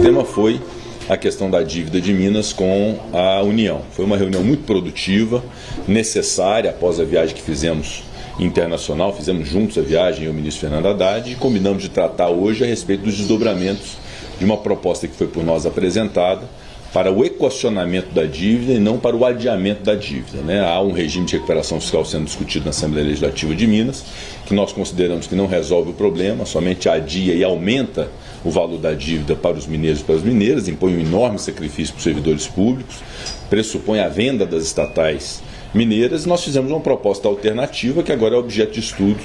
tema foi a questão da dívida de Minas com a União. Foi uma reunião muito produtiva, necessária após a viagem que fizemos internacional, fizemos juntos a viagem, eu e o ministro Fernando Haddad, e combinamos de tratar hoje a respeito dos desdobramentos de uma proposta que foi por nós apresentada para o equacionamento da dívida e não para o adiamento da dívida, né? Há um regime de recuperação fiscal sendo discutido na Assembleia Legislativa de Minas, que nós consideramos que não resolve o problema, somente adia e aumenta o valor da dívida para os mineiros e para as mineiras, impõe um enorme sacrifício para os servidores públicos, pressupõe a venda das estatais mineiras. Nós fizemos uma proposta alternativa que agora é objeto de estudo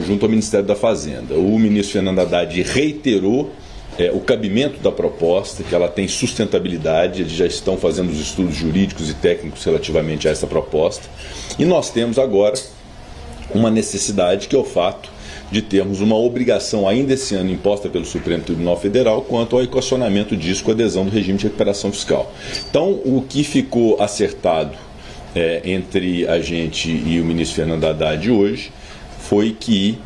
junto ao Ministério da Fazenda. O ministro Fernando Haddad reiterou o cabimento da proposta, que ela tem sustentabilidade, eles já estão fazendo os estudos jurídicos e técnicos relativamente a essa proposta, e nós temos agora uma necessidade, que é o fato de termos uma obrigação ainda esse ano imposta pelo Supremo Tribunal Federal quanto ao equacionamento disso com a adesão do regime de recuperação fiscal. Então, o que ficou acertado entre a gente e o ministro Fernando Haddad hoje foi que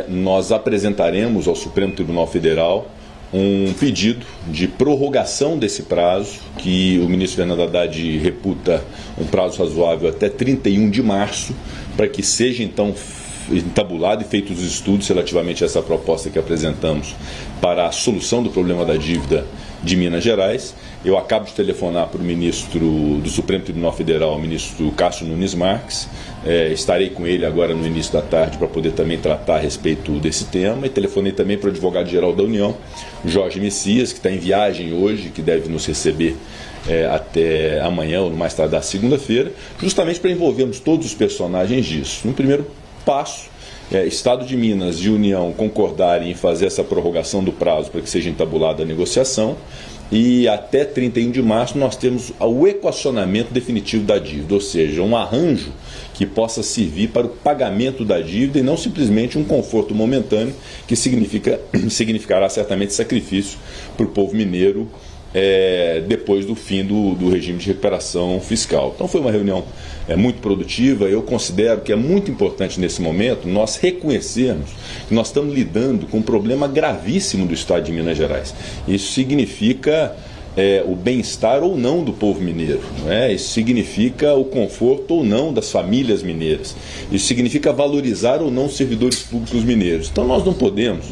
nós apresentaremos ao Supremo Tribunal Federal um pedido de prorrogação desse prazo, que o ministro Fernando Haddad reputa um prazo razoável até 31 de março, para que seja então entabulado e feitos os estudos relativamente a essa proposta que apresentamos para a solução do problema da dívida de Minas Gerais. Eu acabo de telefonar para o ministro do Supremo Tribunal Federal, o ministro Cássio Nunes Marques. Estarei com ele agora no início da tarde para poder também tratar a respeito desse tema, e telefonei também para o advogado-geral da União, Jorge Messias, que está em viagem hoje, que deve nos receber até amanhã ou no mais tardar segunda-feira, justamente para envolvermos todos os personagens disso. No primeiro passo, Estado de Minas e União concordarem em fazer essa prorrogação do prazo para que seja entabulada a negociação, e até 31 de março nós temos o equacionamento definitivo da dívida, ou seja, um arranjo que possa servir para o pagamento da dívida e não simplesmente um conforto momentâneo que significará certamente sacrifício para o povo mineiro depois do fim do regime de recuperação fiscal. Então foi uma reunião muito produtiva. Eu considero que é muito importante nesse momento nós reconhecermos que nós estamos lidando com um problema gravíssimo do Estado de Minas Gerais. Isso significa o bem-estar ou não do povo mineiro, não é? Isso significa o conforto ou não das famílias mineiras, isso significa valorizar ou não os servidores públicos mineiros. Então nós não podemos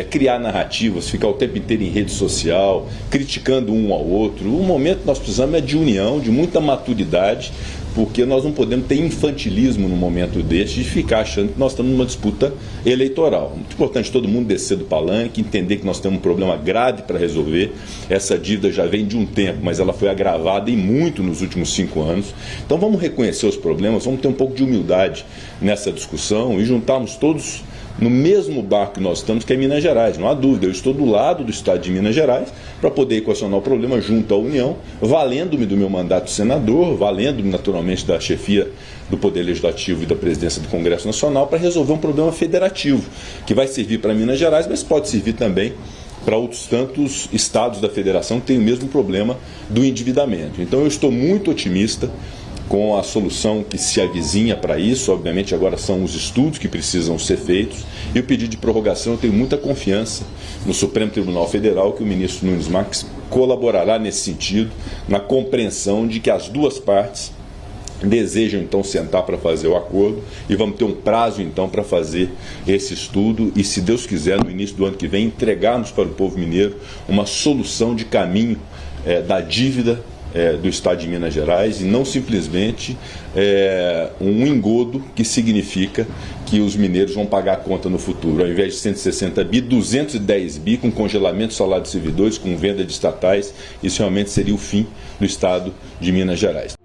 criar narrativas, ficar o tempo inteiro em rede social, criticando um ao outro. O momento que nós precisamos é de união, de muita maturidade, porque nós não podemos ter infantilismo no momento deste de ficar achando que nós estamos numa disputa eleitoral. Muito importante todo mundo descer do palanque, entender que nós temos um problema grave para resolver. Essa dívida já vem de um tempo, mas ela foi agravada e muito nos últimos 5 anos. Então vamos reconhecer os problemas, vamos ter um pouco de humildade nessa discussão e juntarmos todos no mesmo barco que nós estamos, que é Minas Gerais. Não há dúvida, eu estou do lado do Estado de Minas Gerais para poder equacionar o problema junto à União, valendo-me do meu mandato de senador, valendo-me naturalmente da chefia do Poder Legislativo e da presidência do Congresso Nacional, para resolver um problema federativo, que vai servir para Minas Gerais, mas pode servir também para outros tantos estados da federação que têm o mesmo problema do endividamento. Então eu estou muito otimista com a solução que se avizinha para isso. Obviamente agora são os estudos que precisam ser feitos, e o pedido de prorrogação eu tenho muita confiança no Supremo Tribunal Federal, que o ministro Nunes Marques colaborará nesse sentido, na compreensão de que as duas partes desejam então sentar para fazer o acordo, e vamos ter um prazo então para fazer esse estudo e, se Deus quiser, no início do ano que vem, entregarmos para o povo mineiro uma solução de caminho da dívida do Estado de Minas Gerais, e não simplesmente um engodo que significa que os mineiros vão pagar a conta no futuro. Ao invés de 160 bi, 210 bi, com congelamento do salário dos servidores, com venda de estatais. Isso realmente seria o fim do Estado de Minas Gerais.